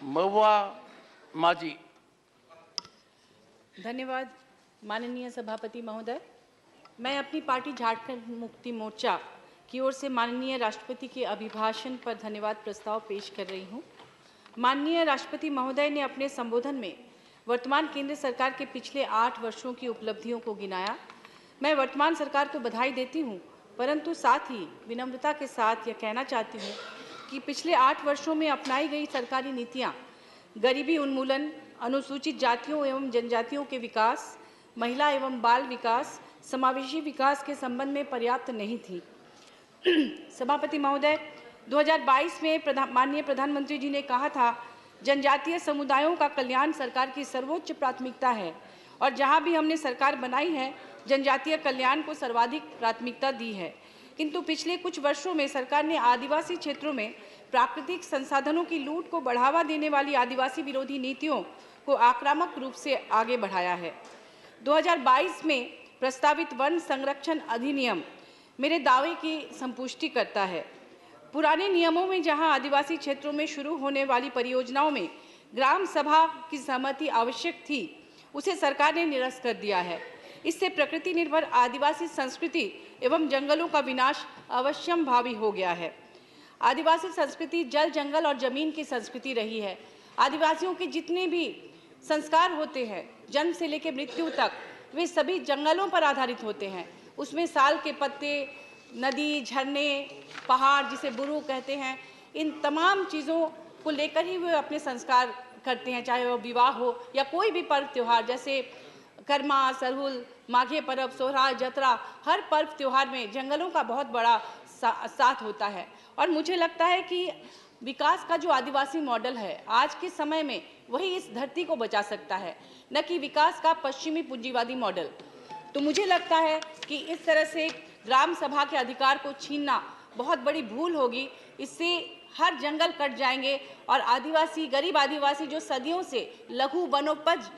महुआ माझी। धन्यवाद माननीय सभापति महोदय। मैं अपनी पार्टी झारखंड मुक्ति मोर्चा की ओर से माननीय राष्ट्रपति के अभिभाषण पर धन्यवाद प्रस्ताव पेश कर रही हूं। माननीय राष्ट्रपति महोदय ने अपने संबोधन में वर्तमान केंद्र सरकार के पिछले 8 वर्षों की उपलब्धियों को गिनाया। मैं वर्तमान सरकार को बधाई देती हूं, परंतु साथ ही विनम्रता के साथ यह कहना चाहती हूं कि पिछले 8 वर्षों में अपनाई गई सरकारी नीतियां गरीबी उन्मूलन, अनुसूचित जातियों एवं जनजातियों के विकास, महिला एवं बाल विकास, समावेशी विकास के संबंध में पर्याप्त नहीं थी। सभापति महोदय, 2022 में माननीय प्रधानमंत्री जी ने कहा था, जनजातीय समुदायों का कल्याण सरकार की सर्वोच्च प्राथमिकता है और जहां भी हमने सरकार बनाई है, जनजातीय कल्याण को सर्वाधिक प्राथमिकता दी है। किंतु पिछले कुछ वर्षों में सरकार ने आदिवासी क्षेत्रों में प्राकृतिक संसाधनों की लूट को बढ़ावा देने वाली आदिवासी विरोधी नीतियों को आक्रामक रूप से आगे बढ़ाया है। 2022 में प्रस्तावित वन संरक्षण अधिनियम मेरे दावे की संपुष्टि करता है। पुराने नियमों में जहां आदिवासी क्षेत्रों में शुरू होने वाली परियोजनाओं में ग्राम सभा की सहमति आवश्यक थी, उसे सरकार ने निरस्त कर दिया है। इससे प्रकृति निर्भर आदिवासी संस्कृति एवं जंगलों का विनाश अवश्यंभावी हो गया है। आदिवासी संस्कृति जल, जंगल और जमीन की संस्कृति रही है। आदिवासियों के जितने भी संस्कार होते हैं, जन्म से लेकर मृत्यु तक, वे सभी जंगलों पर आधारित होते हैं। उसमें साल के पत्ते, नदी, झरने, पहाड़ जिसे बुरु कहते हैं, इन तमाम चीज़ों को लेकर ही वे अपने संस्कार करते हैं, चाहे वह विवाह हो या कोई भी पर्व त्यौहार, जैसे कर्मा, सरहुल, माघे पर्व, सोहराय, जतरा, हर पर्व त्यौहार में जंगलों का बहुत बड़ा साथ होता है। और मुझे लगता है कि विकास का जो आदिवासी मॉडल है आज के समय में, वही इस धरती को बचा सकता है, न कि विकास का पश्चिमी पूंजीवादी मॉडल। तो मुझे लगता है कि इस तरह से ग्राम सभा के अधिकार को छीनना बहुत बड़ी भूल होगी। इससे हर जंगल कट जाएंगे और आदिवासी, गरीब आदिवासी जो सदियों से लघु वनोपज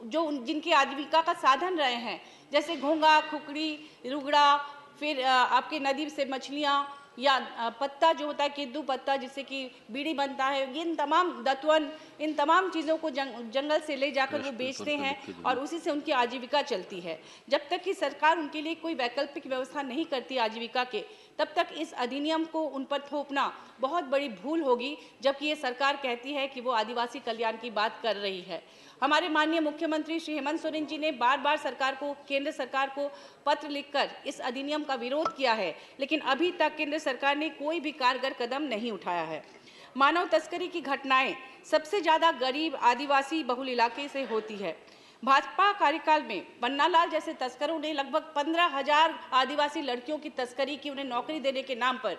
जो जिनकी आजीविका का साधन रहे हैं, जैसे घोंगा, खुकड़ी, रुगड़ा, फिर आपके नदी से मछलियाँ या पत्ता जो होता है केदू पत्ता जिससे कि बीड़ी बनता है, इन तमाम दतवन, इन तमाम चीज़ों को जंगल से ले जाकर वो बेचते हैं और उसी से उनकी आजीविका चलती है। जब तक कि सरकार उनके लिए कोई वैकल्पिक व्यवस्था नहीं करती आजीविका के, तब तक इस अधिनियम को उन पर थोपना बहुत बड़ी भूल होगी, जबकि ये सरकार कहती है कि वो आदिवासी कल्याण की बात कर रही है। हमारे माननीय मुख्यमंत्री श्री हेमंत सोरेन जी ने बार बार सरकार को, केंद्र सरकार को पत्र लिखकर इस अधिनियम का विरोध किया है, लेकिन अभी तक केंद्र सरकार ने कोई भी कारगर कदम नहीं उठाया है। मानव तस्करी की घटनाएं सबसे ज़्यादा गरीब आदिवासी बहुल इलाके से होती है। भाजपा कार्यकाल में पन्नालाल जैसे तस्करों ने लगभग 15,000 आदिवासी लड़कियों की तस्करी की, उन्हें नौकरी देने के नाम पर,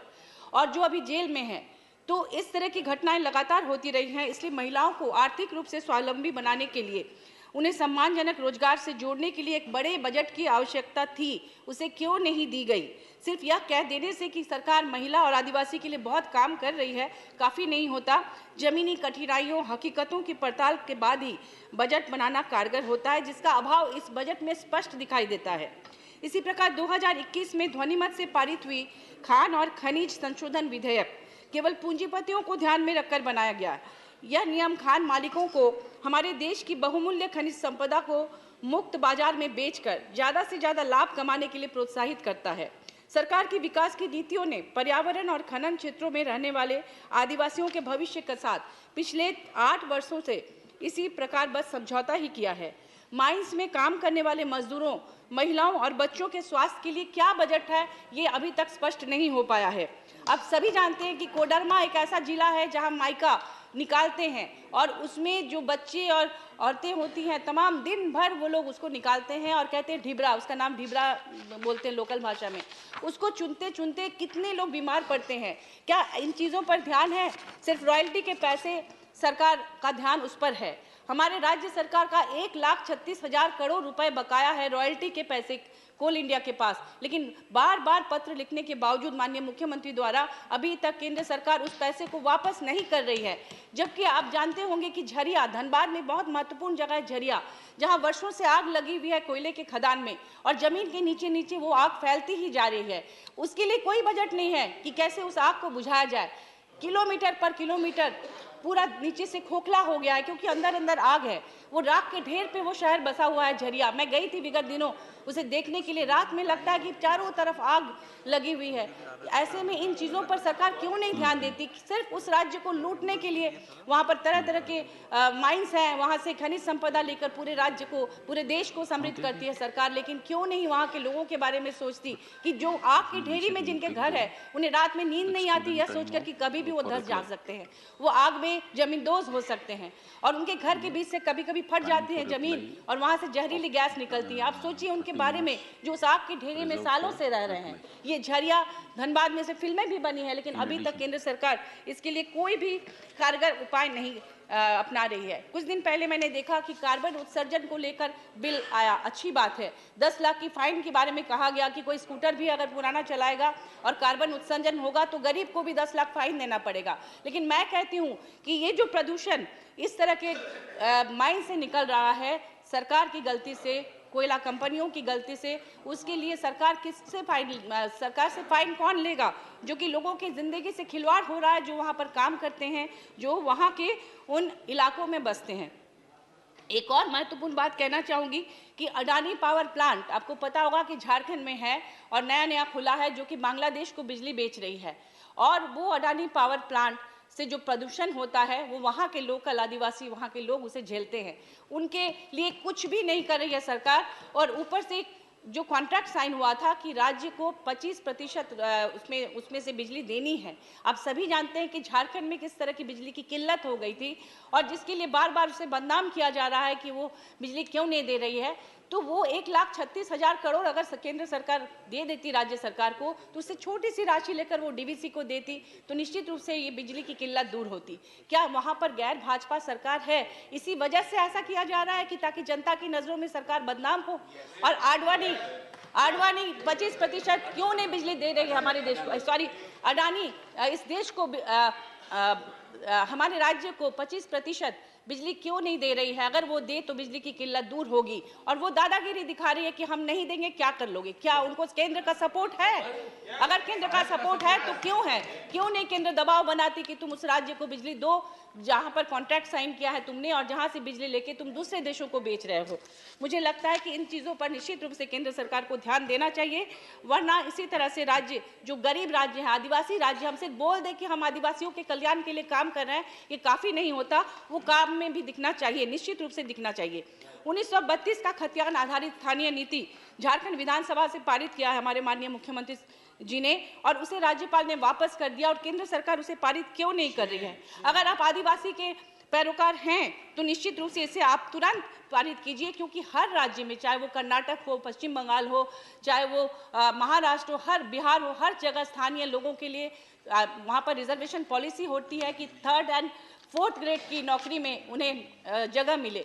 और जो अभी जेल में हैं। तो इस तरह की घटनाएं लगातार होती रही हैं। इसलिए महिलाओं को आर्थिक रूप से स्वावलंबी बनाने के लिए, उन्हें सम्मानजनक रोजगार से जोड़ने के लिए एक बड़े बजट की आवश्यकता थी। उसे क्यों नहीं दी गई? सिर्फ यह कह देने से कि सरकार महिला और आदिवासी के लिए बहुत काम कर रही है, काफ़ी नहीं होता। जमीनी कठिनाइयों, हकीकतों की पड़ताल के बाद ही बजट बनाना कारगर होता है, जिसका अभाव इस बजट में स्पष्ट दिखाई देता है। इसी प्रकार 2021 में ध्वनिमत से पारित हुई खान और खनिज संशोधन विधेयक केवल पूंजीपतियों को ध्यान में रखकर बनाया गया। यह नियम खान मालिकों को हमारे देश की बहुमूल्य खनिज संपदा को मुक्त बाजार में बेचकर ज़्यादा से ज़्यादा लाभ कमाने के लिए प्रोत्साहित करता है। सरकार की विकास की नीतियों ने पर्यावरण और खनन क्षेत्रों में रहने वाले आदिवासियों के भविष्य के साथ पिछले 8 वर्षों से इसी प्रकार बस समझौता ही किया है। माइंस में काम करने वाले मजदूरों, महिलाओं और बच्चों के स्वास्थ्य के लिए क्या बजट है, ये अभी तक स्पष्ट नहीं हो पाया है। अब सभी जानते हैं कि कोडरमा एक ऐसा जिला है जहां मायका निकालते हैं और उसमें जो बच्चे और औरतें होती हैं, तमाम दिन भर वो लोग उसको निकालते हैं और कहते हैं ढिबरा, उसका नाम ढिबरा बोलते हैं लोकल भाषा में। उसको चुनते चुनते कितने लोग बीमार पड़ते हैं। क्या इन चीज़ों पर ध्यान है? सिर्फ रॉयल्टी के पैसे सरकार का ध्यान उस पर है। हमारे राज्य सरकार का 1,36,000 करोड़ रुपए बकाया है रॉयल्टी के पैसे कोल इंडिया के पास, लेकिन बार बार पत्र लिखने के बावजूद माननीय मुख्यमंत्री द्वारा अभी तक केंद्र सरकार उस पैसे को वापस नहीं कर रही है। जबकि आप जानते होंगे कि झरिया, धनबाद में बहुत महत्वपूर्ण जगह है झरिया, जहां वर्षों से आग लगी हुई है कोयले के खदान में और जमीन के नीचे नीचे वो आग फैलती ही जा रही है। उसके लिए कोई बजट नहीं है कि कैसे उस आग को बुझाया जाए। किलोमीटर पर किलोमीटर पूरा नीचे से खोखला हो गया है क्योंकि अंदर अंदर आग है। वो राख के ढेर पे वो शहर बसा हुआ है झरिया। मैं गई थी विगत दिनों उसे देखने के लिए। रात में लगता है कि चारों तरफ आग लगी हुई है। ऐसे में इन चीज़ों पर सरकार क्यों नहीं ध्यान देती? सिर्फ उस राज्य को लूटने के लिए वहाँ पर तरह तरह के माइंस हैं, वहाँ से खनिज संपदा लेकर पूरे राज्य को, पूरे देश को समृद्ध करती है सरकार। लेकिन क्यों नहीं वहाँ के लोगों के बारे में सोचती कि जो आग की ढेरी में जिनके घर है उन्हें रात में नींद नहीं आती यह सोचकर कि कभी भी वो धंस जा सकते हैं, वो आग में जमींदोज हो सकते हैं और उनके घर के बीच से कभी कभी फट जाती है जमीन और वहाँ से जहरीली गैस निकलती है। आप सोचिए उनके बारे में जो उस आग की ढेरी में सालों से रह रहे हैं। ये झरिया धनबाद में से फिल्में भी बनी है लेकिन अभी तक केंद्र सरकार इसके लिए कोई भी कारगर उपाय नहीं अपना रही है। कुछ दिन पहले मैंने देखा कि कार्बन उत्सर्जन को लेकर बिल आया, अच्छी बात है। 10 लाख की फाइन के बारे में कहा गया कि कोई स्कूटर भी अगर पुराना चलाएगा और कार्बन उत्सर्जन होगा तो गरीब को भी 10 लाख फाइन देना पड़ेगा। लेकिन मैं कहती हूँ कि ये जो प्रदूषण इस तरह के माइन से निकल रहा है, सरकार की गलती से, कोयला कंपनियों की गलती से, उसके लिए सरकार से फाइन कौन लेगा? जो कि लोगों की जिंदगी से खिलवाड़ हो रहा है, जो वहाँ पर काम करते हैं, जो वहाँ के उन इलाकों में बसते हैं। एक और महत्वपूर्ण बात कहना चाहूँगी कि अडानी पावर प्लांट, आपको पता होगा कि झारखंड में है और नया खुला है, जो कि बांग्लादेश को बिजली बेच रही है। और वो अडानी पावर प्लांट से जो प्रदूषण होता है वो वहाँ के लोकल आदिवासी, वहाँ के लोग उसे झेलते हैं। उनके लिए कुछ भी नहीं कर रही है सरकार। और ऊपर से जो कॉन्ट्रैक्ट साइन हुआ था कि राज्य को 25% उसमें से बिजली देनी है। आप सभी जानते हैं कि झारखंड में किस तरह की बिजली की किल्लत हो गई थी और जिसके लिए बार बार उसे बदनाम किया जा रहा है कि वो बिजली क्यों नहीं दे रही है। तो वो 1,36,000 करोड़ अगर केंद्र सरकार दे देती राज्य सरकार को, तो उससे छोटी सी राशि लेकर वो डीवीसी को देती तो निश्चित रूप से ये बिजली की किल्लत दूर होती। क्या वहाँ पर गैर भाजपा सरकार है? इसी वजह से ऐसा किया जा रहा है कि ताकि जनता की नज़रों में सरकार बदनाम हो। और आडवाणी 25% क्यों नहीं बिजली दे रही है हमारे देश को? सॉरी, अडानी इस देश को हमारे राज्य को 25% बिजली क्यों नहीं दे रही है? अगर वो दे तो बिजली की किल्लत दूर होगी। और वो दादागिरी दिखा रही है कि हम नहीं देंगे, क्या कर लोगे? क्या उनको केंद्र का सपोर्ट है? अगर केंद्र का सपोर्ट है तो क्यों है? क्यों नहीं केंद्र दबाव बनाती कि तुम उस राज्य को बिजली दो जहां पर कॉन्ट्रैक्ट साइन किया है तुमने और जहां से बिजली लेके तुम दूसरे देशों को बेच रहे हो? मुझे लगता है कि इन चीज़ों पर निश्चित रूप से केंद्र सरकार को ध्यान देना चाहिए, वरना इसी तरह से राज्य जो गरीब राज्य है, आदिवासी राज्य, हम सिर्फ बोल दे कि हम आदिवासियों के कल्याण के लिए काम कर रहे हैं, ये काफ़ी नहीं होता। वो काम में भी दिखना चाहिए, निश्चित रूप से दिखना चाहिए। 1932 का खतियान आधारित स्थानीय नीति झारखंड विधानसभा से पारित किया है हमारे माननीय मुख्यमंत्री जी ने, और उसे राज्यपाल ने वापस कर दिया। और केंद्र सरकार उसे पारित क्यों नहीं कर रही है? अगर आप आदिवासी के पैरोकार हैं तो निश्चित रूप से इसे आप तुरंत पारित कीजिए, क्योंकि हर राज्य में, चाहे वो कर्नाटक हो, पश्चिम बंगाल हो, चाहे वो महाराष्ट्र हो, हर बिहार हो, हर जगह स्थानीय लोगों के लिए वहाँ पर रिजर्वेशन पॉलिसी होती है कि 3rd और 4th ग्रेड की नौकरी में उन्हें जगह मिले,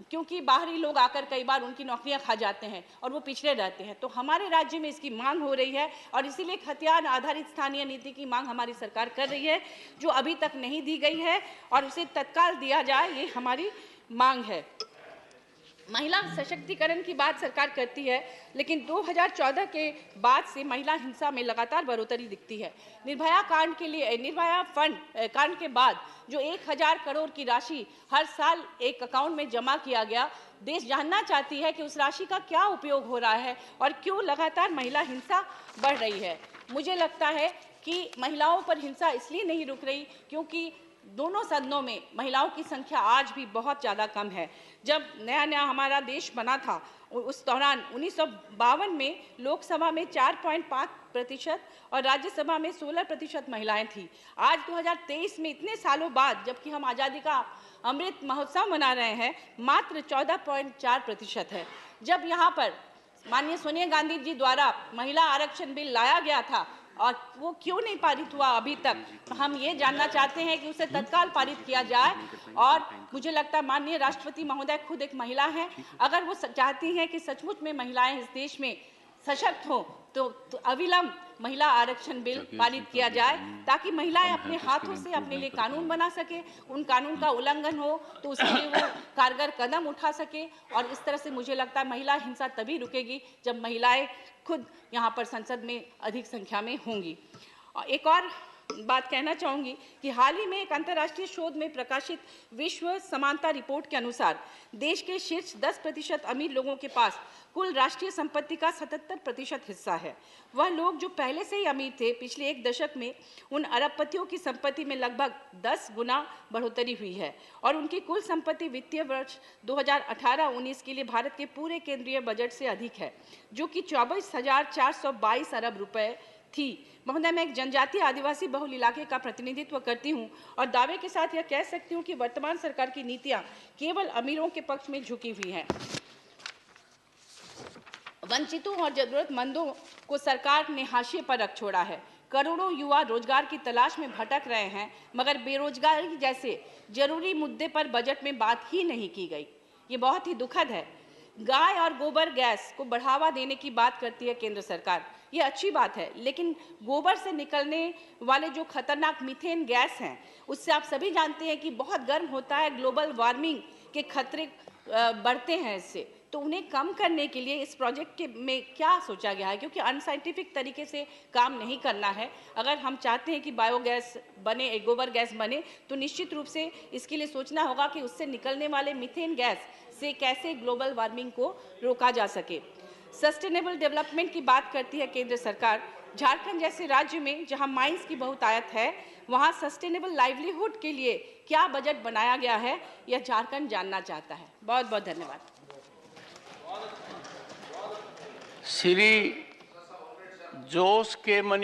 क्योंकि बाहरी लोग आकर कई बार उनकी नौकरियां खा जाते हैं और वो पिछड़े रहते हैं। तो हमारे राज्य में इसकी मांग हो रही है और इसीलिए खतियान आधारित स्थानीय नीति की मांग हमारी सरकार कर रही है, जो अभी तक नहीं दी गई है और उसे तत्काल दिया जाए, ये हमारी मांग है। महिला सशक्तिकरण की बात सरकार करती है, लेकिन 2014 के बाद से महिला हिंसा में लगातार बढ़ोतरी दिखती है। निर्भया कांड के लिए, निर्भया फंड कांड के बाद जो 1000 करोड़ की राशि हर साल एक अकाउंट में जमा किया गया, देश जानना चाहती है कि उस राशि का क्या उपयोग हो रहा है और क्यों लगातार महिला हिंसा बढ़ रही है। मुझे लगता है कि महिलाओं पर हिंसा इसलिए नहीं रुक रही क्योंकि दोनों सदनों में महिलाओं की संख्या आज भी बहुत ज़्यादा कम है। जब नया हमारा देश बना था उस दौरान 1952 में लोकसभा में 4.5% और राज्यसभा में 16% महिलाएं थीं। आज 2023 में, इतने सालों बाद, जबकि हम आज़ादी का अमृत महोत्सव मना रहे हैं, मात्र 14.4% है। जब यहाँ पर माननीय सोनिया गांधी जी द्वारा महिला आरक्षण बिल लाया गया था और वो क्यों नहीं पारित हुआ अभी तक, तो हम ये जानना चाहते हैं कि उसे तत्काल पारित किया जाए। और मुझे लगता है माननीय राष्ट्रपति महोदय खुद एक महिला हैं, अगर वो चाहती हैं कि सचमुच में महिलाएं इस देश में सशक्त हों तो अविलंब महिला आरक्षण बिल पारित किया जाए, ताकि महिलाएं अपने हाथों से अपने लिए कानून बना सके, उन कानून का उल्लंघन हो तो उसके लिए वो कारगर कदम उठा सके। और इस तरह से मुझे लगता है महिला हिंसा तभी रुकेगी जब महिलाएं खुद यहाँ पर संसद में अधिक संख्या में होंगी। और एक और बात कहना चाहूंगी कि हाल ही में एक अंतर्राष्ट्रीय शोध में प्रकाशित विश्व समानता रिपोर्ट के अनुसार देश के शीर्ष 10% अमीर लोगों के पास कुल राष्ट्रीय संपत्ति का 77% हिस्सा है। वह लोग जो पहले से ही अमीर थे, पिछले एक दशक में उन अरबपतियों की संपत्ति में लगभग 10 गुना बढ़ोतरी हुई है और उनकी कुल संपत्ति वित्तीय वर्ष 2018-19 के लिए भारत के पूरे केंद्रीय बजट से अधिक है, जो कि 24,422 अरब रुपए थी। महोदय, मैं एक जनजातीय आदिवासी बहुल इलाके का प्रतिनिधित्व करती हूं और दावे के साथ यह कह सकती हूं कि वर्तमान सरकार की नीतियां केवल अमीरों के पक्ष में झुकी हुई हैं। वंचितों और जरूरतमंदों को सरकार ने हाशिए पर रख छोड़ा है। करोड़ों युवा रोजगार की तलाश में भटक रहे हैं, मगर बेरोजगारी जैसे जरूरी मुद्दे पर बजट में बात ही नहीं की गई। ये बहुत ही दुखद है। गाय और गोबर गैस को बढ़ावा देने की बात करती है केंद्र सरकार, ये अच्छी बात है, लेकिन गोबर से निकलने वाले जो खतरनाक मीथेन गैस हैं, उससे आप सभी जानते हैं कि बहुत गर्म होता है, ग्लोबल वार्मिंग के खतरे बढ़ते हैं इससे। तो उन्हें कम करने के लिए इस प्रोजेक्ट के में क्या सोचा गया है, क्योंकि अनसाइंटिफिक तरीके से काम नहीं करना है। अगर हम चाहते हैं कि बायोगैस बने, गोबर गैस बने, तो निश्चित रूप से इसके लिए सोचना होगा कि उससे निकलने वाले मीथेन गैस से कैसे ग्लोबल वार्मिंग को रोका जा सके। सस्टेनेबल डेवलपमेंट की बात करती है केंद्र सरकार। झारखंड जैसे राज्य में जहां माइंस की बहुतायत है, वहां सस्टेनेबल लाइवलीहुड के लिए क्या बजट बनाया गया है, यह झारखंड जानना चाहता है। बहुत बहुत धन्यवाद। श्री जोश के मनी